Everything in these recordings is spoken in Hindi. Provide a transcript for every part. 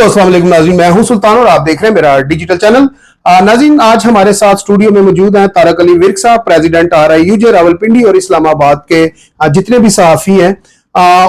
अस्सलाम वालेकुम नाज़रीन, मैं हूं सुल्तान और आप देख रहे हैं मेरा डिजिटल चैनल। नाज़रीन, आज हमारे साथ स्टूडियो में मौजूद हैं तारक अली विर्क साहब, प्रेसिडेंट RIUJ रावलपिंडी और इस्लामाबाद के जितने भी सहाफ़ी हैं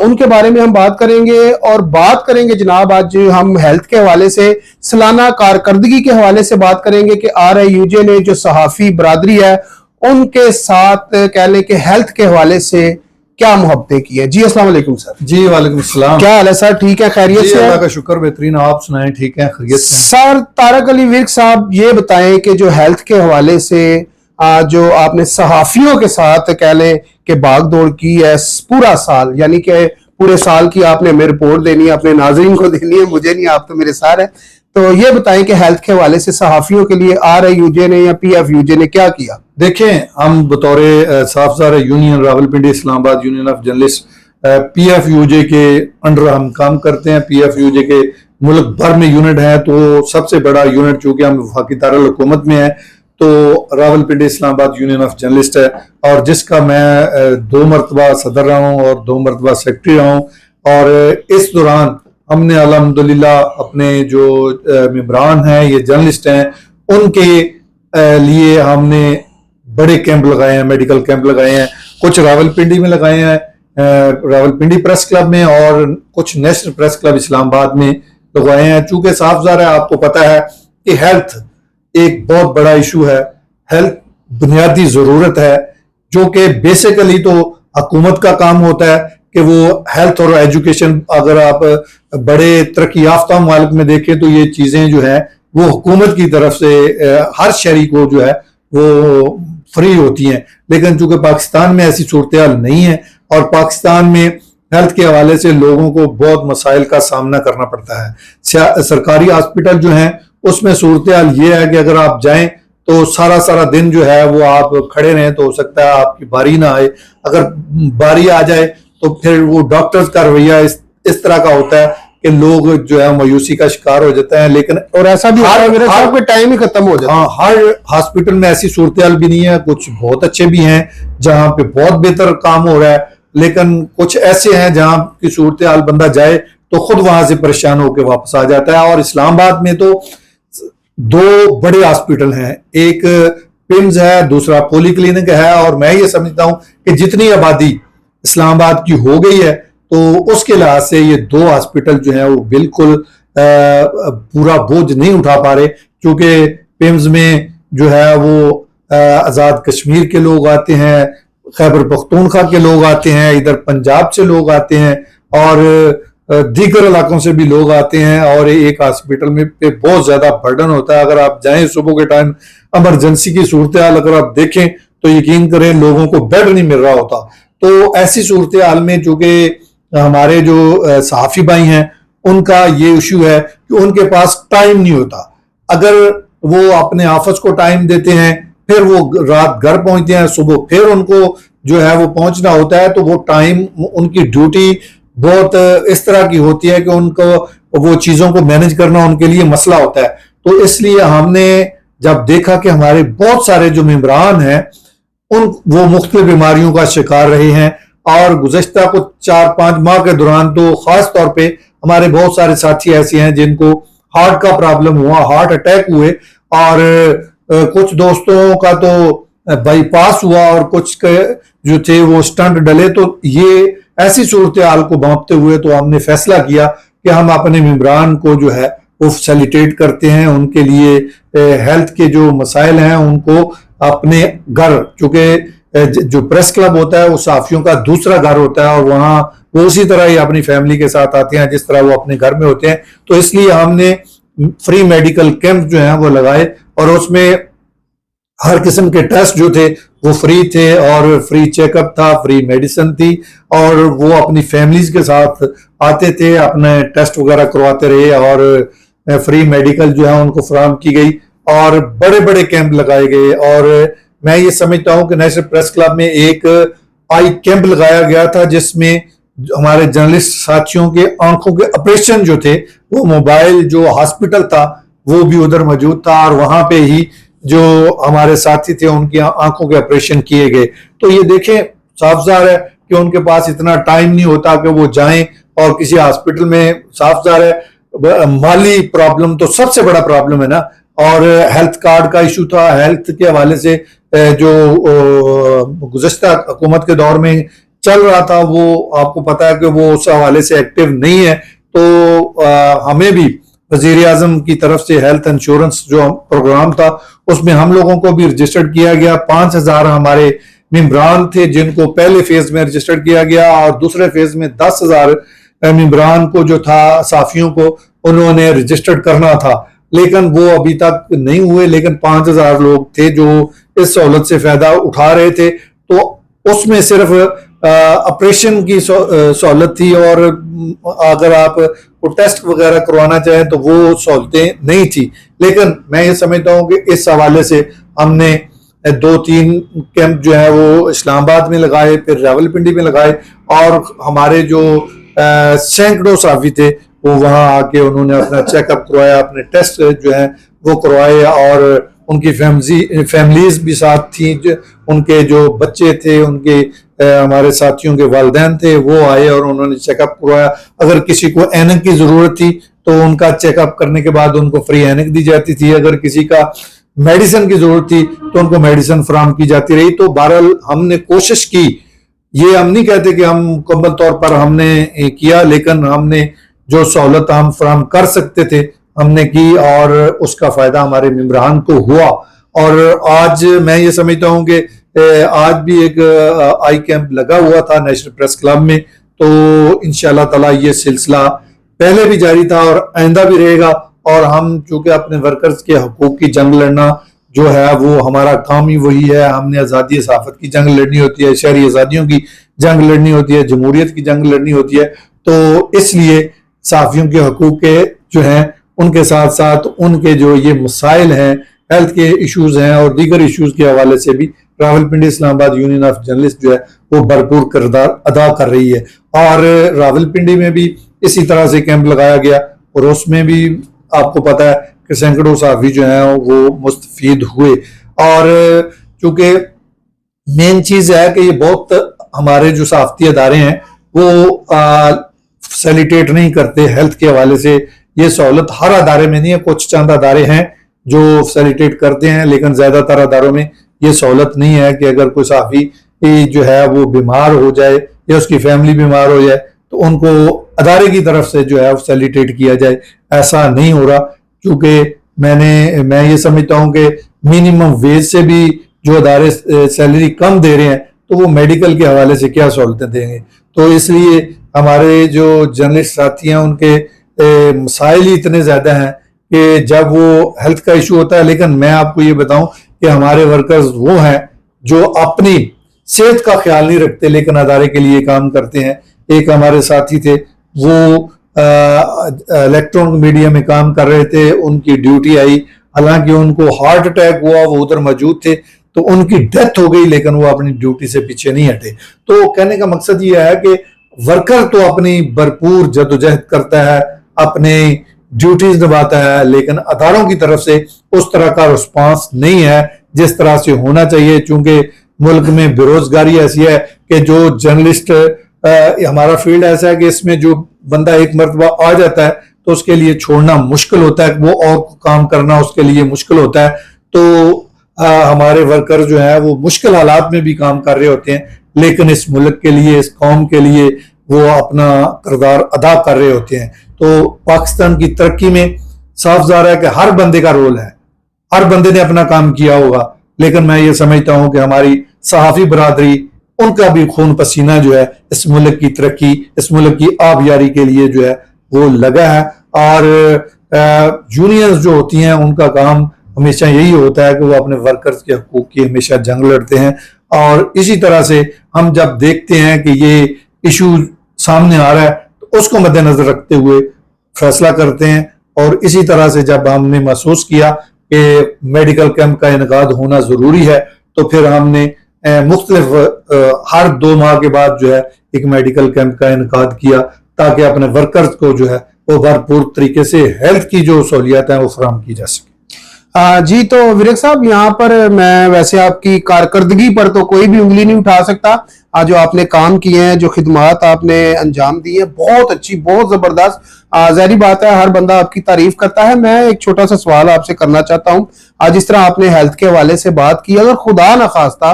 उनके बारे में हम बात करेंगे। और बात करेंगे जनाब, आज हम हेल्थ के हवाले से, सालाना कारकर्दगी के हवाले से बात करेंगे कि RIUJ ने जो सहाफ़ी बरादरी है उनके साथ कह लें कि हेल्थ के हवाले से क्या मोहब्बतें की है। जी अस्सलाम वालेकुम सर। जी वालेकुम सलाम। क्या हाल है सर? ठीक है, खैरियत से? अल्लाह का शुक्र, बेहतरीन। आप सुनाएं? ठीक है, खैरियत से। सर तारक अली विर्क साहब, ये बताएं कि जो हेल्थ के हवाले से जो आपने सहाफियों के साथ कह लें कि भाग दौड़ की है पूरा साल, यानी कि पूरे साल की आपने हमें रिपोर्ट देनी है, अपने नाजरीन को देनी है, मुझे नहीं, आप तो मेरे साथ है। तो ये बताएं कि हेल्थ के हवाले से सहाफियों के लिए RIUJ ने या PFUJ ने क्या किया? देखें, हम बतौर साफजार union Rawalpindi Islamabad union of journalist PFUJ के अंडर हम काम करते हैं। PFUJ के मुल्क भर में यूनिट है, तो सबसे बड़ा यूनिट चूंकि हम वफाकी दारुल हुकूमत में है तो Rawalpindi Islamabad union of journalist है, और जिसका मैं 2 मरतबा सदर रहा हूँ और 2 मरतबा सेक्रेटरी रहा हूँ। और इस दौरान हमने अल्हम्दुलिल्लाह अपने जो मेंबरान हैं, ये जर्नलिस्ट हैं, उनके लिए हमने बड़े कैंप लगाए हैं, मेडिकल कैंप लगाए हैं। कुछ रावलपिंडी में लगाए हैं, रावलपिंडी प्रेस क्लब में, और कुछ नेशनल प्रेस क्लब इस्लामाबाद में लगवाए हैं। चूंकि साफजार है, आपको पता है कि हेल्थ एक बहुत बड़ा इशू है, हेल्थ बुनियादी जरूरत है, जो कि बेसिकली तो हुकूमत का काम होता है कि वो हेल्थ और एजुकेशन, अगर आप बड़े तरक्की याफ्ता मुल्क में देखें तो ये चीजें जो है वो हुकूमत की तरफ से हर शहरी को जो है वो फ्री होती हैं। लेकिन चूंकि पाकिस्तान में ऐसी सूरत नहीं है, और पाकिस्तान में हेल्थ के हवाले से लोगों को बहुत मसाइल का सामना करना पड़ता है। सरकारी हॉस्पिटल जो हैं उसमें सूरत ये है कि अगर आप जाएं तो सारा दिन जो है वो आप खड़े रहें, तो हो सकता है आपकी बारी ना आए। अगर बारी आ जाए तो फिर वो डॉक्टर्स का रवैया इस तरह का होता है कि लोग जो है मायूसी का शिकार हो जाते हैं। लेकिन और ऐसा भी मेरे साहब के टाइम ही खत्म हो जाता है। हर हॉस्पिटल में ऐसी सूरत भी नहीं है, कुछ बहुत अच्छे भी हैं जहां पे बहुत बेहतर काम हो रहा है, लेकिन कुछ ऐसे हैं जहां की सूरत बंदा जाए तो खुद वहां से परेशान होकर वापस आ जाता है। और इस्लामाबाद में तो 2 बड़े हॉस्पिटल हैं, एक पिम्स है, दूसरा पोली क्लिनिक है। और मैं ये समझता हूं कि जितनी आबादी इस्लामाबाद की हो गई है तो उसके लिहाज से ये 2 हॉस्पिटल जो है वो बिल्कुल पूरा बोझ नहीं उठा पा रहे, क्योंकि पिम्स में जो है वो आजाद कश्मीर के लोग आते हैं, खैबर पख्तूनख्वा के लोग आते हैं, इधर पंजाब से लोग आते हैं, और दीगर इलाकों से भी लोग आते हैं। और एक हॉस्पिटल में पे बहुत ज्यादा बर्डन होता है। अगर आप जाएं सुबह के टाइम, इमरजेंसी की सूरत हाल अगर आप देखें तो यकीन करें लोगों को बेड नहीं मिल रहा होता। तो ऐसी सूरत हाल में चूंकि हमारे जो सहाफी भाई हैं उनका ये इशू है कि उनके पास टाइम नहीं होता। अगर वो अपने ऑफिस को टाइम देते हैं, फिर वो रात घर पहुंचते हैं, सुबह फिर उनको जो है वो पहुंचना होता है, तो वो टाइम, उनकी ड्यूटी बहुत इस तरह की होती है कि उनको वो चीजों को मैनेज करना उनके लिए मसला होता है। तो इसलिए हमने जब देखा कि हमारे बहुत सारे जो मेंबरान हैं वो मुख्तलिफ बीमारियों का शिकार रहे हैं, और गुज़श्ता कुछ 4-5 माह के दौरान तो खास तौर पे हमारे बहुत सारे साथी ऐसे हैं जिनको हार्ट का प्रॉब्लम हुआ, हार्ट अटैक हुए, और कुछ दोस्तों का तो बाईपास हुआ, और कुछ जो थे वो स्टंट डले। तो ये ऐसी सूरत हाल को भांपते हुए तो हमने फैसला किया कि हम अपने मेंबरान को जो है वो फैसिलिटेट करते हैं, उनके लिए हेल्थ के जो मसाइल हैं उनको अपने घर, चूंकि जो प्रेस क्लब होता है वो सहाफियों का दूसरा घर होता है, और वहां वो उसी तरह ही अपनी फैमिली के साथ आते हैं जिस तरह वो अपने घर में होते हैं। तो इसलिए हमने फ्री मेडिकल कैंप जो है वो लगाए, और उसमें हर किस्म के टेस्ट जो थे वो फ्री थे, और फ्री चेकअप था, फ्री मेडिसिन थी, और वो अपनी फैमिलीज के साथ आते थे, अपने टेस्ट वगैरह करवाते रहे, और फ्री मेडिकल जो है उनको फराहम की गई, और बड़े बड़े कैंप लगाए गए। और मैं ये समझता हूं कि नेशनल प्रेस क्लब में एक आई कैंप लगाया गया था जिसमें हमारे जर्नलिस्ट साथियों के आंखों के ऑपरेशन जो थे वो मोबाइल जो हॉस्पिटल था वो भी उधर मौजूद था, और वहां पे ही जो हमारे साथी थे उनकी आंखों के ऑपरेशन किए गए। तो ये देखें, साफ ज़ाहिर है कि उनके पास इतना टाइम नहीं होता कि वो जाएं और किसी हॉस्पिटल में, साफ ज़ाहिर है माली प्रॉब्लम तो सबसे बड़ा प्रॉब्लम है ना, और हेल्थ कार्ड का इशू था। हेल्थ के हवाले से जो गुज़श्ता हुकूमत के दौर में चल रहा था, वो आपको पता है कि वो उस हवाले से एक्टिव नहीं है। तो हमें भी वजीर आजम की तरफ से हेल्थ इंश्योरेंस जो प्रोग्राम था उसमें हम लोगों को भी रजिस्टर्ड किया गया। 5,000 हमारे मेंबरान थे जिनको पहले फेज में रजिस्टर्ड किया गया, और दूसरे फेज में 10,000 मेंबरान को जो था, साफियों को, उन्होंने रजिस्टर्ड करना था, लेकिन वो अभी तक नहीं हुए। लेकिन 5,000 लोग थे जो इस सहूलत से फायदा उठा रहे थे। तो उसमें सिर्फ ऑपरेशन की सहूलत थी, और अगर आप टेस्ट वगैरह करवाना चाहें तो वो सहूलतें नहीं थी। लेकिन मैं ये समझता हूँ कि इस हवाले से हमने 2-3 कैंप जो है वो इस्लामाबाद में लगाए, फिर रावलपिंडी में लगाए, और हमारे जो सैकड़ों साफी थे वो वहां आके उन्होंने अपना चेकअप करवाया, अपने टेस्ट जो है वो करवाए, और उनकी फैमिलीज भी साथ थी, उनके जो बच्चे थे, उनके हमारे साथियों के वालिदैन थे, वो आए और उन्होंने चेकअप करवाया। अगर किसी को ऐनक की जरूरत थी तो उनका चेकअप करने के बाद उनको फ्री ऐनक दी जाती थी। अगर किसी का मेडिसिन की जरूरत थी तो उनको मेडिसिन फराहम की जाती रही। तो बहरहाल हमने कोशिश की, ये हम नहीं कहते कि हम मुकम्मल तौर पर हमने किया, लेकिन हमने जो सहूलत हम फराहम कर सकते थे हमने की, और उसका फायदा हमारे मेंबरान को हुआ। और आज मैं ये समझता हूँ कि आज भी एक आई कैंप लगा हुआ था नेशनल प्रेस क्लब में। तो इंशाअल्लाह ताला ये सिलसिला पहले भी जारी था और आइंदा भी रहेगा। और हम चूंकि अपने वर्कर्स के हकूक की जंग लड़ना जो है वो हमारा काम ही वही है। हमने आज़ादी सहाफत की जंग लड़नी होती है, शहरी आज़ादियों की जंग लड़नी होती है, जमहूरियत की जंग लड़नी होती है। तो इसलिए सहाफियों के हकूक के जो हैं उनके साथ साथ उनके जो ये मसाइल हैं, हेल्थ के इश्यूज हैं और दीगर इश्यूज के हवाले से भी Rawalpindi Islamabad union of journalist जो है वो भरपूर किरदार अदा कर रही है। और रावलपिंडी में भी इसी तरह से कैंप लगाया गया और उसमें भी आपको पता है कि सैकड़ों सहाफी जो हैं वो मुस्तफीद हुए। और चूंकि मेन चीज है कि ये बहुत हमारे जो सहाफती अदारे हैं वो फैसिलिटेट नहीं करते हेल्थ के हवाले से। ये सहूलत हर अदारे में नहीं है, कुछ चंद अदारे हैं जो फैसिलिटेट करते हैं, लेकिन ज्यादातर अदारों में ये सहूलत नहीं है कि अगर कोई सहाफी जो है वो बीमार हो जाए या उसकी फैमिली बीमार हो जाए तो उनको अदारे की तरफ से जो है फैसिलिटेट किया जाए। ऐसा नहीं हो रहा, क्योंकि मैं ये समझता हूं कि मिनिमम वेज से भी जो अदारे सैलरी कम दे रहे हैं तो वो मेडिकल के हवाले से क्या सहूलतें देंगे। तो इसलिए हमारे जो जर्नलिस्ट साथी हैं उनके मसाइल ही इतने ज्यादा हैं कि जब वो हेल्थ का इशू होता है। लेकिन मैं आपको ये बताऊं कि हमारे वर्कर्स वो हैं जो अपनी सेहत का ख्याल नहीं रखते लेकिन अदारे के लिए काम करते हैं। एक हमारे साथी थे, वो इलेक्ट्रॉनिक मीडिया में काम कर रहे थे, उनकी ड्यूटी आई, हालांकि उनको हार्ट अटैक हुआ, वो उधर मौजूद थे तो उनकी डेथ हो गई, लेकिन वो अपनी ड्यूटी से पीछे नहीं हटे। तो कहने का मकसद ये है कि वर्कर तो अपनी भरपूर जद्दोजहद करता है, अपने ड्यूटीज निभाता है, लेकिन अदारों की तरफ से उस तरह का रिस्पांस नहीं है जिस तरह से होना चाहिए। चूंकि मुल्क में बेरोजगारी ऐसी है कि जो जर्नलिस्ट हमारा फील्ड ऐसा है कि इसमें जो बंदा एक मरतबा आ जाता है तो उसके लिए छोड़ना मुश्किल होता है, वो और काम करना उसके लिए मुश्किल होता है। तो हमारे वर्कर जो है वो मुश्किल हालात में भी काम कर रहे होते हैं, लेकिन इस मुल्क के लिए, इस कौम के लिए वो अपना किरदार अदा कर रहे होते हैं। तो पाकिस्तान की तरक्की में साफ ज़ाहिर है कि हर बंदे का रोल है, हर बंदे ने अपना काम किया होगा, लेकिन मैं ये समझता हूं कि हमारी सहाफी बरादरी, उनका भी खून पसीना जो है इस मुल्क की तरक्की, इस मुल्क की आबियारी के लिए जो है वो लगा है। और यूनियंस जो होती हैं उनका काम हमेशा यही होता है कि वो अपने वर्कर्स के हकूक की हमेशा जंग लड़ते हैं। और इसी तरह से हम जब देखते हैं कि ये इशू सामने आ रहा है तो उसको मद्देनजर रखते हुए फैसला करते हैं। और इसी तरह से जब हमने महसूस किया कि मेडिकल कैंप का इनकाद होना जरूरी है तो फिर हमने मुख्तलिफ हर 2 माह के बाद जो है एक मेडिकल कैंप का इनकाद किया, ताकि अपने वर्कर्स को जो है वो भरपूर तरीके से हेल्थ की जो सहूलियत है वो फराहम की जा सके। जी, तो विरक साहब, यहाँ पर मैं वैसे आपकी कारकर्दगी पर तो कोई भी उंगली नहीं उठा सकता। आज जो आपने काम किए हैं, जो खिदमात आपने अंजाम दी हैं, बहुत अच्छी, बहुत जबरदस्त। जाहिर बात है हर बंदा आपकी तारीफ करता है। मैं एक छोटा सा सवाल आपसे करना चाहता हूँ। जिस तरह आपने हेल्थ के हवाले से बात की, अगर खुदा न खास्ता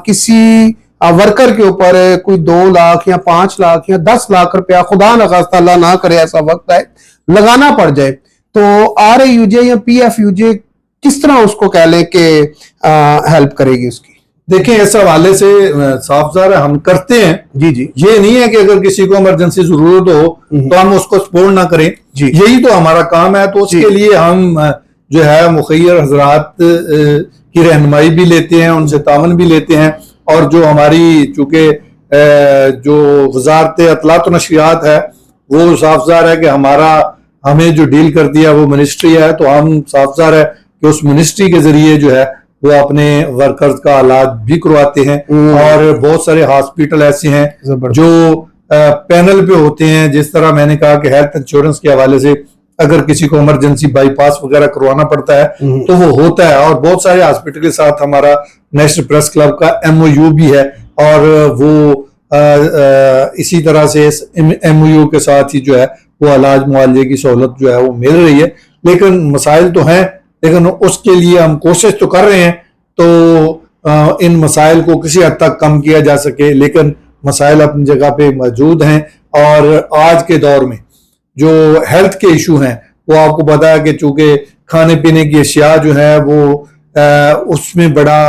किसी वर्कर के ऊपर कोई 2 लाख या 5 लाख या 10 लाख रुपया, खुदा न खास्ता अल्लाह ना करे ऐसा वक्त आए, लगाना पड़ जाए, तो RAUJ या PFUJ किस तरह उसको कह लें कि हेल्प करेगी उसकी? देखें, इस हवाले से साफ ज़ाहिर है हम करते हैं। जी जी। ये नहीं है कि अगर किसी को इमरजेंसी जरूरत हो तो हम उसको सपोर्ट ना करें, जी। यही तो हमारा काम है। तो उसके लिए हम जो है मुखैर हजरात की रहनुमाई भी लेते हैं, उनसे तावन भी लेते हैं। और जो हमारी चूंकि जो वजारत अतलात व नशरियात है वो साफ ज़ाहिर है कि हमें जो डील कर दिया वो मिनिस्ट्री है, तो हम साफ ज़ाहिर है कि उस मिनिस्ट्री के जरिए जो है वो अपने वर्कर्स का इलाज भी करवाते हैं। और बहुत सारे हॉस्पिटल ऐसे हैं जो पैनल पे होते हैं। जिस तरह मैंने कहा कि हेल्थ इंश्योरेंस के हवाले से अगर किसी को इमरजेंसी बाईपास वगैरह करवाना पड़ता है तो वो होता है। और बहुत सारे हॉस्पिटल के साथ हमारा नेशनल प्रेस क्लब का MOU भी है, और वो इसी तरह से इस MOU के साथ ही जो है वो इलाज मुआवजे की सहूलत जो है वो मिल रही है। लेकिन मसाइल तो हैं, लेकिन उसके लिए हम कोशिश तो कर रहे हैं तो इन मसाइल को किसी हद तक कम किया जा सके। लेकिन मसाइल अपनी जगह पे मौजूद हैं। और आज के दौर में जो हेल्थ के इशू हैं वो आपको पता है कि चूंकि खाने पीने की अशिया जो है वो उसमें बड़ा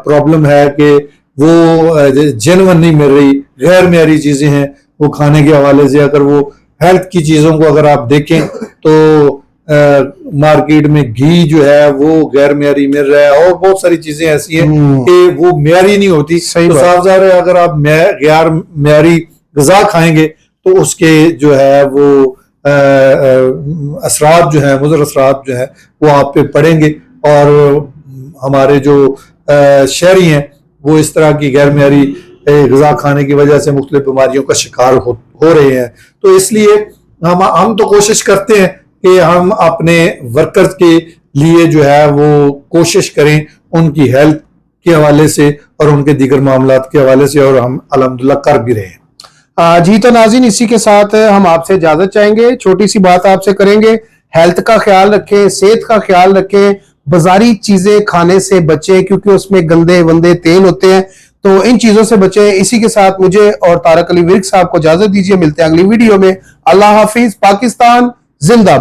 प्रॉब्लम है कि वो जेन्युइन नहीं मिल रही, गैर मेयारी चीजें हैं वो खाने के हवाले से। अगर वो हेल्थ की चीजों को अगर आप देखें तो मार्केट में घी जो है वो गैर मेयारी मिल रहा है, और बहुत सारी चीजें ऐसी हैं कि वो मेयारी नहीं होती। तो साफ ज़ाहिर है अगर आप गैर मेयारी ग़िज़ा खाएंगे तो उसके जो है वो असरात जो है, मुज़र असरात जो है वो आप पे पड़ेंगे। और हमारे जो शहरी हैं वो इस तरह की गैर मेयारी ग़िज़ा खाने की वजह से मुख्तलिफ बीमारियों का शिकार हो रहे हैं। तो इसलिए हम तो कोशिश करते हैं कि हम अपने वर्कर्स के लिए जो है वो कोशिश करें उनकी हेल्थ के हवाले से और उनके दीगर मामलात के हवाले से, और हम अल्हम्दुलिल्लाह कर भी रहे हैं। जी तो नाज़रीन, इसी के साथ हम आपसे इजाजत चाहेंगे। छोटी सी बात आपसे करेंगे, हेल्थ का ख्याल रखें, सेहत का ख्याल रखें, बाजारी चीजें खाने से बचें क्योंकि उसमें गंदे वंदे तेल होते हैं, तो इन चीजों से बचें। इसी के साथ मुझे और तारक अली विर्क साहब को इजाजत दीजिए, मिलते हैं अगली वीडियो में। अल्लाह हाफिज। पाकिस्तान जिंदाबाद।